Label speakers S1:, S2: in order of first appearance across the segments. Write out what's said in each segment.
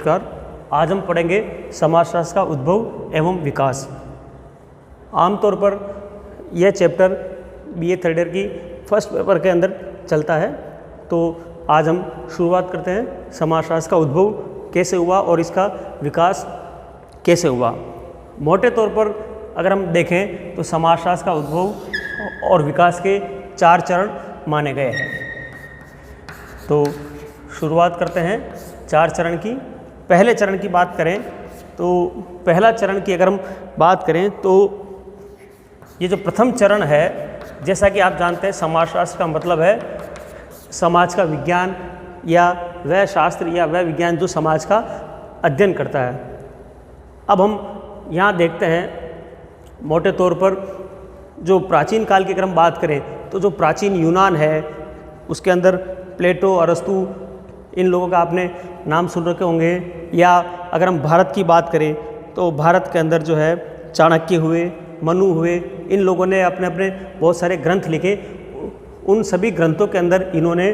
S1: नमस्कार। आज हम पढ़ेंगे समाजशास्त्र का उद्भव एवं विकास। आमतौर पर यह चैप्टर बीए थर्ड ईयर की फर्स्ट पेपर के अंदर चलता है। तो आज हम शुरुआत करते हैं समाजशास्त्र का उद्भव कैसे हुआ और इसका विकास कैसे हुआ। मोटे तौर पर अगर हम देखें तो समाजशास्त्र का उद्भव और विकास के 4 चरण माने गए हैं। तो शुरुआत करते हैं 4 चरण की। पहले चरण की बात करें तो पहला चरण की अगर हम बात करें तो ये जो प्रथम चरण है, जैसा कि आप जानते हैं समाजशास्त्र का मतलब है समाज का विज्ञान या वह शास्त्र या वह विज्ञान जो समाज का अध्ययन करता है। अब हम यहाँ देखते हैं मोटे तौर पर जो प्राचीन काल की अगर हम बात करें तो जो प्राचीन यूनान है उसके अंदर प्लेटो, अरस्तु, इन लोगों का आपने नाम सुन रखे होंगे। या अगर हम भारत की बात करें तो भारत के अंदर जो है चाणक्य हुए, मनु हुए, इन लोगों ने अपने अपने बहुत सारे ग्रंथ लिखे। उन सभी ग्रंथों के अंदर इन्होंने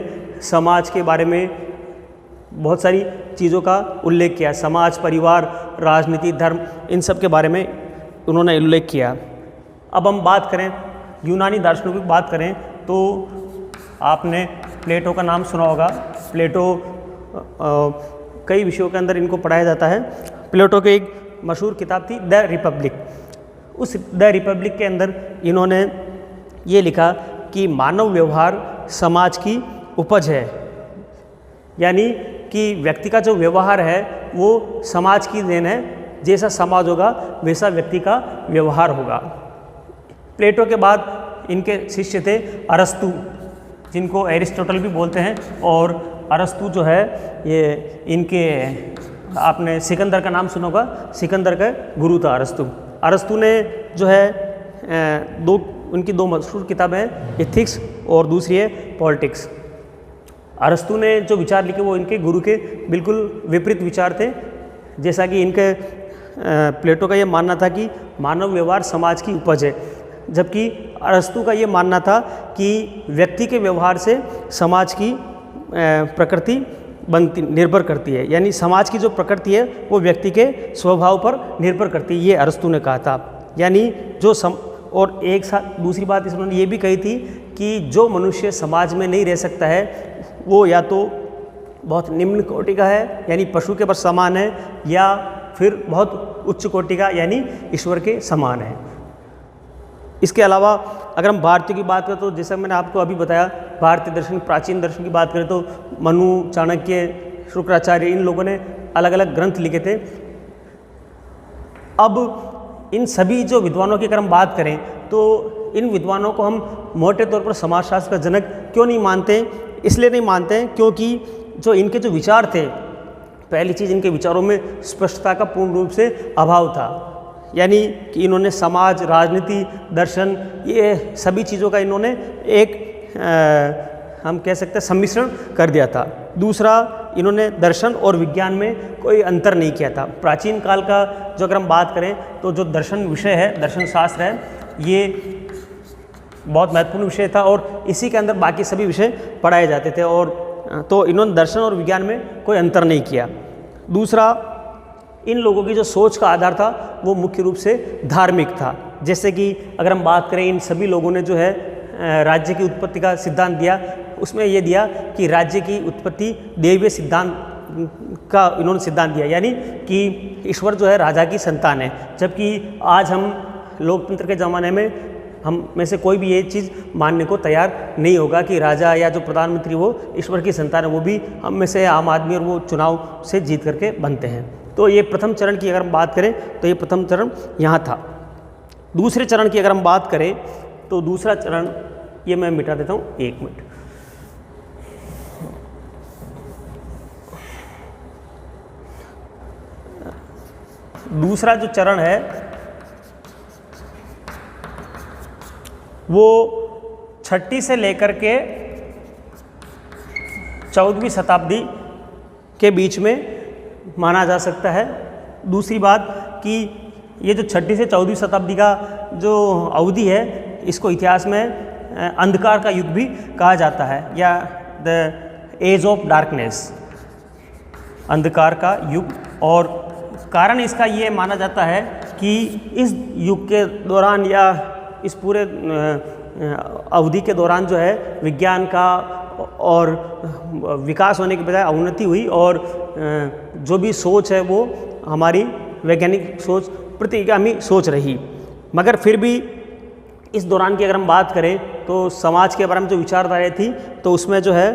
S1: समाज के बारे में बहुत सारी चीज़ों का उल्लेख किया। समाज, परिवार, राजनीति, धर्म, इन सब के बारे में उन्होंने उल्लेख किया। अब हम बात करें यूनानी दार्शनिकों की बात करें तो आपने प्लेटो का नाम सुना होगा। प्लेटो कई विषयों के अंदर इनको पढ़ाया जाता है। प्लेटो की एक मशहूर किताब थी द रिपब्लिक। उस द रिपब्लिक के अंदर इन्होंने ये लिखा कि मानव व्यवहार समाज की उपज है, यानी कि व्यक्ति का जो व्यवहार है वो समाज की देन है। जैसा समाज होगा वैसा व्यक्ति का व्यवहार होगा। प्लेटो के बाद इनके शिष्य थे अरस्तु, जिनको एरिस्टोटल भी बोलते हैं। और अरस्तु जो है ये इनके आपने सिकंदर का नाम सुना होगा। सिकंदर का गुरु था अरस्तु। अरस्तु ने जो है उनकी दो मशहूर किताबें हैं, एथिक्स और दूसरी है पॉलिटिक्स। अरस्तु ने जो विचार लिखे वो इनके गुरु के बिल्कुल विपरीत विचार थे। जैसा कि इनके प्लेटो का ये मानना था कि मानव व्यवहार समाज की उपज है, जबकि अरस्तु का ये मानना था कि व्यक्ति के व्यवहार से समाज की प्रकृति निर्भर करती है, यानी समाज की जो प्रकृति है वो व्यक्ति के स्वभाव पर निर्भर करती है। ये अरस्तु ने कहा था। यानी जो और एक साथ दूसरी बात इन्होंने ये भी कही थी कि जो मनुष्य समाज में नहीं रह सकता है वो या तो बहुत निम्न कोटि का है यानी पशु के पर समान है, या फिर बहुत उच्च कोटि का यानी ईश्वर के समान है। इसके अलावा अगर हम भारतीय की बात करें तो जैसा मैंने आपको अभी बताया, भारतीय दर्शन, प्राचीन दर्शन की बात करें तो मनु, चाणक्य, शुक्राचार्य, इन लोगों ने अलग अलग ग्रंथ लिखे थे। अब इन सभी जो विद्वानों की अगर हम बात करें तो इन विद्वानों को हम मोटे तौर पर समाजशास्त्र का जनक क्यों नहीं मानते? इसलिए नहीं मानते हैं क्योंकि जो इनके जो विचार थे, पहली चीज़ इनके विचारों में स्पष्टता का पूर्ण रूप से अभाव था। यानी कि इन्होंने समाज, राजनीति, दर्शन, ये सभी चीज़ों का इन्होंने एक हम कह सकते हैं सम्मिश्रण कर दिया था। दूसरा, इन्होंने दर्शन और विज्ञान में कोई अंतर नहीं किया था। प्राचीन काल का जो अगर हम बात करें तो जो दर्शन विषय है, दर्शन शास्त्र है, ये बहुत महत्वपूर्ण विषय था और इसी के अंदर बाकी सभी विषय पढ़ाए जाते थे। और तो इन्होंने दर्शन और विज्ञान में कोई अंतर नहीं किया। दूसरा, इन लोगों की जो सोच का आधार था वो मुख्य रूप से धार्मिक था। जैसे कि अगर हम बात करें, इन सभी लोगों ने जो है राज्य की उत्पत्ति का सिद्धांत दिया। उसमें ये दिया कि राज्य की उत्पत्ति दैवीय सिद्धांत का इन्होंने सिद्धांत दिया, यानी कि ईश्वर जो है राजा की संतान है। जबकि आज हम लोकतंत्र के ज़माने में हम में से कोई भी ये चीज़ मानने को तैयार नहीं होगा कि राजा या जो प्रधानमंत्री वो ईश्वर की संतान है। वो भी हम में से आम आदमी और वो चुनाव से जीत करके बनते हैं। तो ये प्रथम चरण की अगर हम बात करें तो ये प्रथम चरण यहाँ था। दूसरे चरण की अगर हम बात करें तो दूसरा चरण, ये मैं मिटा देता हूँ, 1 मिनट। दूसरा जो चरण है वो 6वीं से लेकर के 14वीं शताब्दी के बीच में माना जा सकता है। दूसरी बात कि ये जो 6वीं से 14वीं शताब्दी का जो अवधि है, इसको इतिहास में अंधकार का युग भी कहा जाता है, या द एज ऑफ डार्कनेस। अंधकार का युग। और कारण इसका ये माना जाता है कि इस युग के दौरान या इस पूरे अवधि के दौरान जो है विज्ञान का और विकास होने के बजाय अवनति हुई, और जो भी सोच है वो हमारी वैज्ञानिक सोच प्रतिगामी सोच रही। मगर फिर भी इस दौरान की अगर हम बात करें तो समाज के बारे में जो विचारधाराएं थी तो उसमें जो है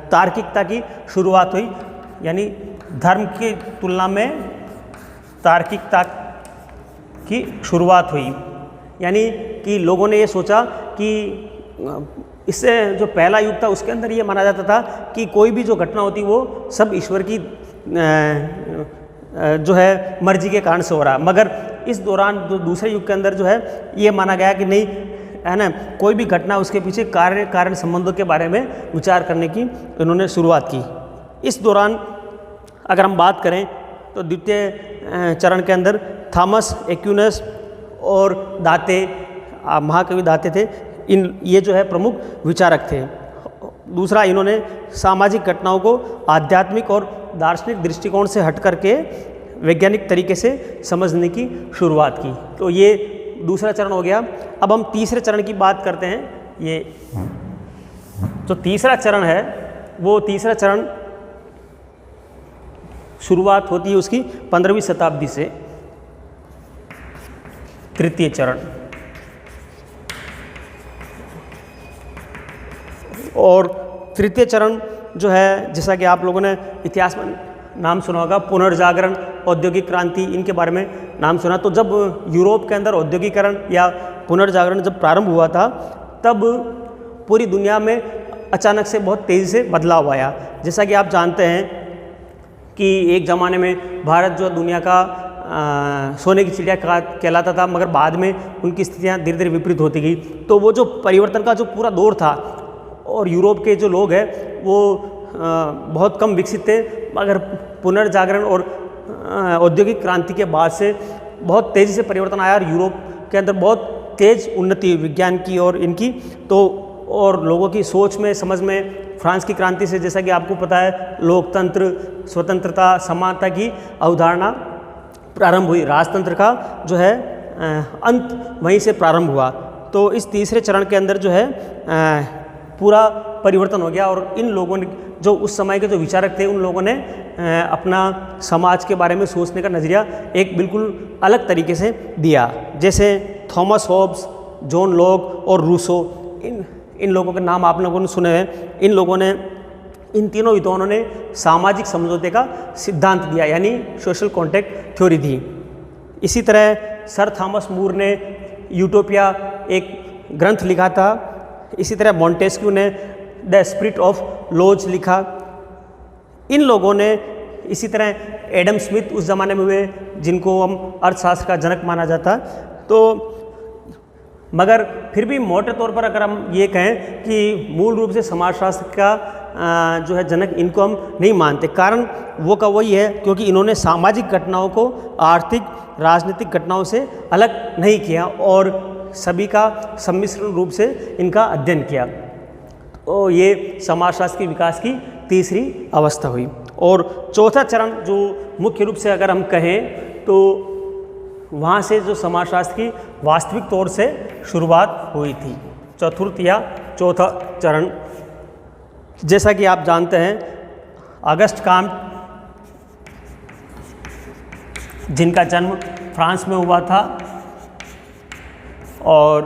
S1: तार्किकता की शुरुआत हुई, यानी धर्म की तुलना में तार्किकता की शुरुआत हुई। यानी कि लोगों ने ये सोचा कि इससे जो पहला युग था उसके अंदर ये माना जाता था कि कोई भी जो घटना होती वो सब ईश्वर की जो है मर्जी के कारण से हो रहा। मगर इस दौरान जो दूसरे युग के अंदर जो है ये माना गया कि नहीं, है ना, कोई भी घटना उसके पीछे कार्य कारण संबंधों के बारे में विचार करने की इन्होंने शुरुआत की। इस दौरान अगर हम बात करें तो द्वितीय चरण के अंदर थॉमस एक्विनस और दाते, महाकवि दाते थे, ये जो है प्रमुख विचारक थे। दूसरा, इन्होंने सामाजिक घटनाओं को आध्यात्मिक और दार्शनिक दृष्टिकोण से हट करके वैज्ञानिक तरीके से समझने की शुरुआत की। तो ये दूसरा चरण हो गया। अब हम तीसरे चरण की बात करते हैं। ये जो तीसरा चरण है वो तीसरा चरण शुरुआत होती है उसकी 15वीं शताब्दी से। तृतीय चरण, और तृतीय चरण जो है जैसा कि आप लोगों ने इतिहास में नाम सुना होगा, पुनर्जागरण, औद्योगिक क्रांति, इनके बारे में नाम सुना। तो जब यूरोप के अंदर औद्योगिकरण या पुनर्जागरण जब प्रारंभ हुआ था तब पूरी दुनिया में अचानक से बहुत तेज़ी से बदलाव आया। जैसा कि आप जानते हैं कि एक ज़माने में भारत जो दुनिया का सोने की चिड़िया कहलाता था, मगर बाद में उनकी स्थितियाँ धीरे धीरे विपरीत होती गई। तो वो जो परिवर्तन का जो पूरा दौर था, और यूरोप के जो लोग हैं वो बहुत कम विकसित थे, मगर पुनर्जागरण और औद्योगिक क्रांति के बाद से बहुत तेज़ी से परिवर्तन आया और यूरोप के अंदर बहुत तेज़ उन्नति हुई विज्ञान की और इनकी। तो और लोगों की सोच में, समझ में, फ्रांस की क्रांति से जैसा कि आपको पता है लोकतंत्र, स्वतंत्रता, समानता की अवधारणा प्रारंभ हुई। राजतंत्र का जो है अंत वहीं से प्रारंभ हुआ। तो इस तीसरे चरण के अंदर जो है पूरा परिवर्तन हो गया, और इन लोगों ने जो उस समय के जो विचारक थे उन लोगों ने अपना समाज के बारे में सोचने का नज़रिया एक बिल्कुल अलग तरीके से दिया। जैसे थॉमस होब्स, जॉन लॉक और रूसो, इन लोगों के नाम आप लोगों ने सुने हैं। इन लोगों ने, इन तीनों विद्वानों ने सामाजिक समझौते का सिद्धांत दिया, यानी सोशल कॉन्ट्रैक्ट थ्योरी दी। इसी तरह सर थॉमस मूर ने यूटोपिया एक ग्रंथ लिखा था। इसी तरह मॉन्टेस्क्यू ने द स्पिरिट ऑफ लॉज लिखा। इन लोगों ने, इसी तरह एडम स्मिथ उस ज़माने में हुए जिनको हम अर्थशास्त्र का जनक माना जाता। तो मगर फिर भी मोटे तौर पर अगर हम ये कहें कि मूल रूप से समाजशास्त्र का जो है जनक इनको हम नहीं मानते। कारण वो का वही है क्योंकि इन्होंने सामाजिक घटनाओं को आर्थिक राजनीतिक घटनाओं से अलग नहीं किया और सभी का सम्मिश्रण रूप से इनका अध्ययन किया। तो ये समाजशास्त्र के विकास की तीसरी अवस्था हुई। और चौथा चरण जो मुख्य रूप से अगर हम कहें तो वहाँ से जो समाजशास्त्र की वास्तविक तौर से शुरुआत हुई थी। चतुर्थ या चौथा चरण, जैसा कि आप जानते हैं अगस्ट काम्ट, जिनका जन्म फ्रांस में हुआ था, और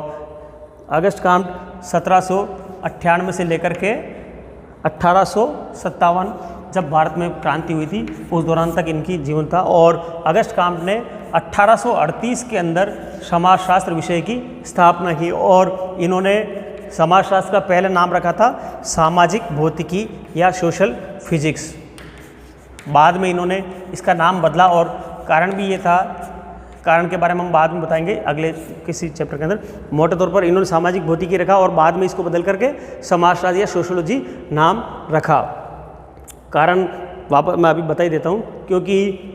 S1: अगस्ट काम्ट 1798 से लेकर के 1857 जब भारत में क्रांति हुई थी उस दौरान तक इनकी जीवन था। और अगस्ट काम्ट ने 1838 के अंदर समाजशास्त्र विषय की स्थापना की और इन्होंने समाजशास्त्र का पहले नाम रखा था सामाजिक भौतिकी या सोशल फिजिक्स। बाद में इन्होंने इसका नाम बदला और कारण भी ये था, कारण के बारे में हम बाद में बताएंगे अगले किसी चैप्टर के अंदर। मोटे तौर पर इन्होंने सामाजिक भौतिकी रखा और बाद में इसको बदल करके समाजशास्त्र या सोशियोलॉजी नाम रखा। कारण वापस मैं अभी बता ही देता हूँ, क्योंकि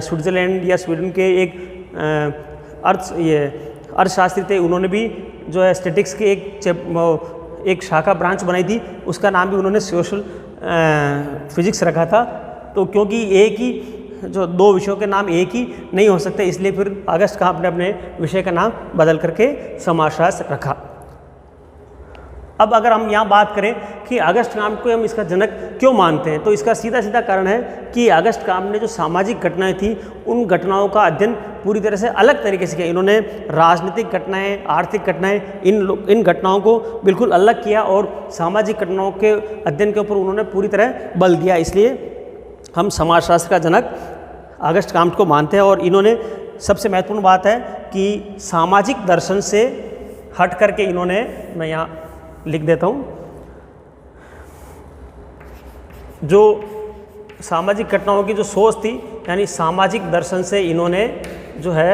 S1: स्विट्ज़रलैंड या स्वीडन के एक अर्थशास्त्री थे, उन्होंने भी जो है स्टैटिक्स के एक शाखा ब्रांच बनाई थी, उसका नाम भी उन्होंने सोशल फिजिक्स रखा था। तो क्योंकि एक ही जो दो विषयों के नाम एक ही नहीं हो सकते, इसलिए फिर अगस्त काम्ट ने अपने विषय का नाम बदल करके समाजशास्त्र रखा। अब अगर हम यहाँ बात करें कि अगस्त काम्ट को हम इसका जनक क्यों मानते हैं, तो इसका सीधा सीधा कारण है कि अगस्त काम्ट ने जो सामाजिक घटनाएं थी उन घटनाओं का अध्ययन पूरी तरह से अलग तरीके से किया। इन्होंने राजनीतिक घटनाएं, आर्थिक घटनाएं, इन घटनाओं को बिल्कुल अलग किया और सामाजिक घटनाओं के अध्ययन के ऊपर उन्होंने पूरी तरह बल दिया। इसलिए हम समाजशास्त्र का जनक अगस्त काम्ट को मानते हैं। और इन्होंने सबसे महत्वपूर्ण बात है कि सामाजिक दर्शन से हट करके इन्होंने, मैं यहाँ लिख देता हूँ, जो सामाजिक घटनाओं की जो सोच थी, यानी सामाजिक दर्शन से इन्होंने जो है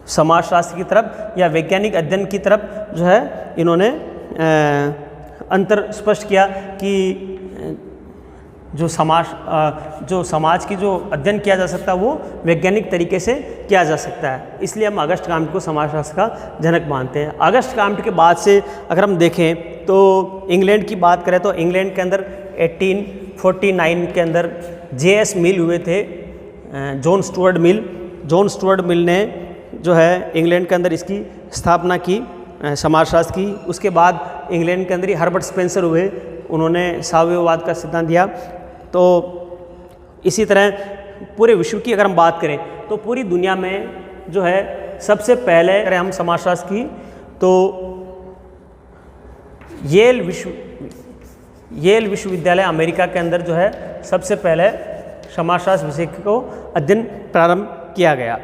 S1: समाजशास्त्र की तरफ या वैज्ञानिक अध्ययन की तरफ जो है इन्होंने अंतर स्पष्ट किया कि जो समाज की जो अध्ययन किया जा सकता है वो वैज्ञानिक तरीके से किया जा सकता है। इसलिए हम अगस्त काम्ट को समाजशास्त्र का जनक मानते हैं। अगस्त काम्ट के बाद से अगर हम देखें तो इंग्लैंड की बात करें तो इंग्लैंड के अंदर 1849 के अंदर J.S. मिल हुए थे, जॉन स्टुअर्ट मिल ने जो है इंग्लैंड के अंदर इसकी स्थापना की, समाजशास्त्र की। उसके बाद इंग्लैंड के अंदर ही हर्बर्ट स्पेंसर हुए, उन्होंने साम्यवाद का सिद्धांत दिया। तो इसी तरह पूरे विश्व की अगर हम बात करें तो पूरी दुनिया में जो है सबसे पहले अगर हम समाजशास्त्र की तो येल विश्वविद्यालय अमेरिका के अंदर जो है सबसे पहले समाजशास्त्र विषय को अध्ययन प्रारंभ किया गया।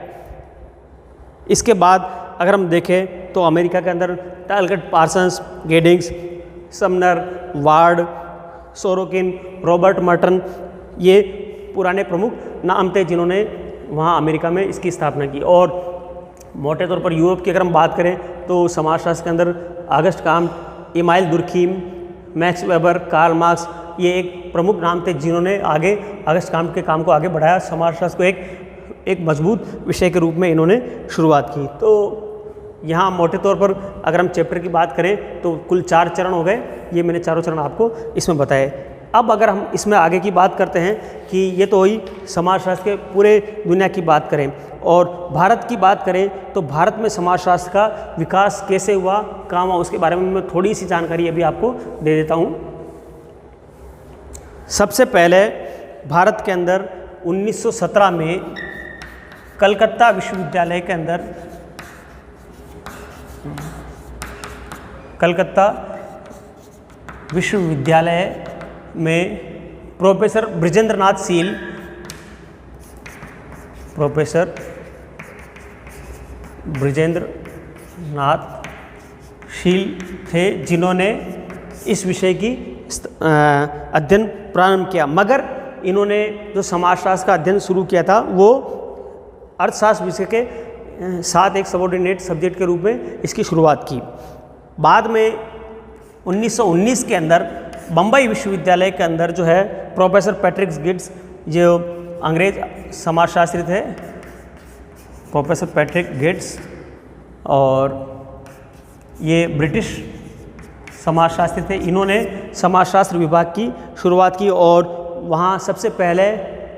S1: इसके बाद अगर हम देखें तो अमेरिका के अंदर Talcott Parsons, Giddings, Sumner, Ward, Sorokin, Robert Merton, ये पुराने प्रमुख नाम थे जिन्होंने वहाँ अमेरिका में इसकी स्थापना की। और मोटे तौर पर यूरोप की अगर हम बात करें तो समाजशास्त्र के अंदर Auguste Comte, Emile Durkheim, Max Weber, Karl Marx, ये एक प्रमुख नाम थे जिन्होंने आगे अगस्त काम्ट के काम को आगे बढ़ाया। समाजशास्त्र को एक मजबूत विषय के रूप में इन्होंने शुरुआत की। तो यहाँ मोटे तौर पर अगर हम चैप्टर की बात करें तो कुल 4 चरण हो गए, ये मैंने चारों चरण आपको इसमें बताए। अब अगर हम इसमें आगे की बात करते हैं कि ये तो हुई समाजशास्त्र के पूरे दुनिया की बात करें, और भारत की बात करें तो भारत में समाजशास्त्र का विकास कैसे हुआ, कहाँ हुआ, उसके बारे में मैं थोड़ी सी जानकारी अभी आपको दे देता हूँ। सबसे पहले भारत के अंदर 1917 में कलकत्ता विश्वविद्यालय के अंदर, कलकत्ता विश्वविद्यालय में प्रोफेसर बृजेंद्रनाथ शील थे जिन्होंने इस विषय की अध्ययन प्रारंभ किया। मगर इन्होंने जो समाजशास्त्र का अध्ययन शुरू किया था वो अर्थशास्त्र विषय के साथ एक सबऑर्डिनेट सब्जेक्ट के रूप में इसकी शुरुआत की। बाद में 1919 के अंदर बम्बई विश्वविद्यालय के अंदर जो है प्रोफेसर पैट्रिक गिड्स, जो अंग्रेज समाजशास्त्री थे, प्रोफेसर पैट्रिक गिड्स, और ये ब्रिटिश समाजशास्त्री थे। इन्होंने समाजशास्त्र विभाग की शुरुआत की और वहाँ सबसे पहले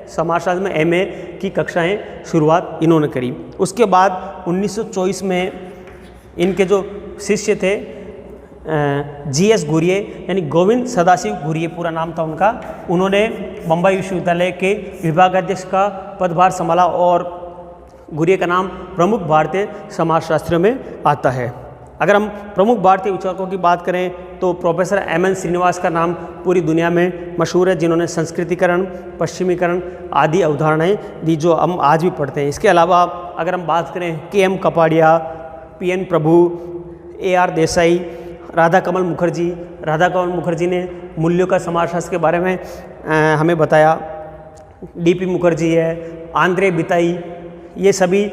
S1: समाजशास्त्र में MA की कक्षाएं शुरुआत इन्होंने करी। उसके बाद 1924 में इनके जो शिष्य थे GS घुरिये, यानी गोविंद सदाशिव घुरिये पूरा नाम था उनका, उन्होंने बम्बई विश्वविद्यालय के विभागाध्यक्ष का पदभार संभाला और घुरिये का नाम प्रमुख भारतीय समाजशास्त्रियों में आता है। अगर हम प्रमुख भारतीय विचारकों की बात करें तो प्रोफेसर MN श्रीनिवास का नाम पूरी दुनिया में मशहूर है, जिन्होंने संस्कृतिकरण, पश्चिमीकरण आदि अवधारणाएं दी जो हम आज भी पढ़ते हैं। इसके अलावा अगर हम बात करें KM कपाड़िया, PN प्रभु, AR देसाई, राधा कमल मुखर्जी ने मूल्यों का समाजशास्त्र के बारे में हमें बताया। DP मुखर्जी है, आंद्रे बिताई, ये सभी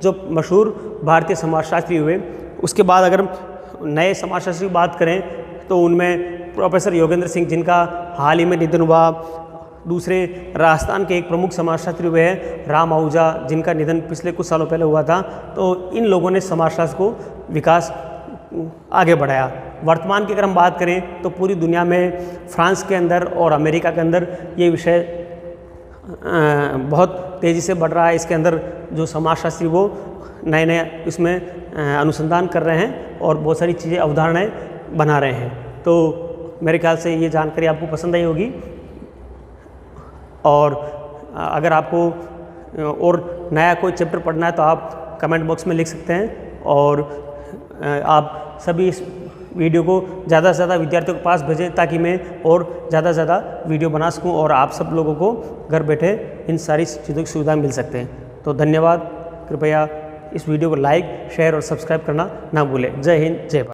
S1: जो मशहूर भारतीय समाजशास्त्री हुए। उसके बाद अगर हम नए समाजशास्त्री की बात करें तो उनमें प्रोफेसर योगेंद्र सिंह, जिनका हाल ही में निधन हुआ। दूसरे राजस्थान के एक प्रमुख समाजशास्त्री हुए हैं राम आहूजा, जिनका निधन पिछले कुछ सालों पहले हुआ था। तो इन लोगों ने समाजशास्त्र को विकास आगे बढ़ाया। वर्तमान की अगर हम बात करें तो पूरी दुनिया में फ्रांस के अंदर और अमेरिका के अंदर ये विषय बहुत तेज़ी से बढ़ रहा है। इसके अंदर जो समाजशास्त्री वो नए नए इसमें अनुसंधान कर रहे हैं और बहुत सारी चीज़ें अवधारणाएँ बना रहे हैं। तो मेरे ख्याल से ये जानकारी आपको पसंद आई होगी, और अगर आपको और नया कोई चैप्टर पढ़ना है तो आप कमेंट बॉक्स में लिख सकते हैं, और आप सभी इस वीडियो को ज़्यादा से ज़्यादा विद्यार्थियों के पास भेजें ताकि मैं और ज़्यादा से ज़्यादा वीडियो बना सकूं और आप सब लोगों को घर बैठे इन सारी चीज़ों की सुविधा मिल सकते हैं। तो धन्यवाद। कृपया इस वीडियो को लाइक, शेयर और सब्सक्राइब करना ना भूलें। जय हिंद, जय भारत।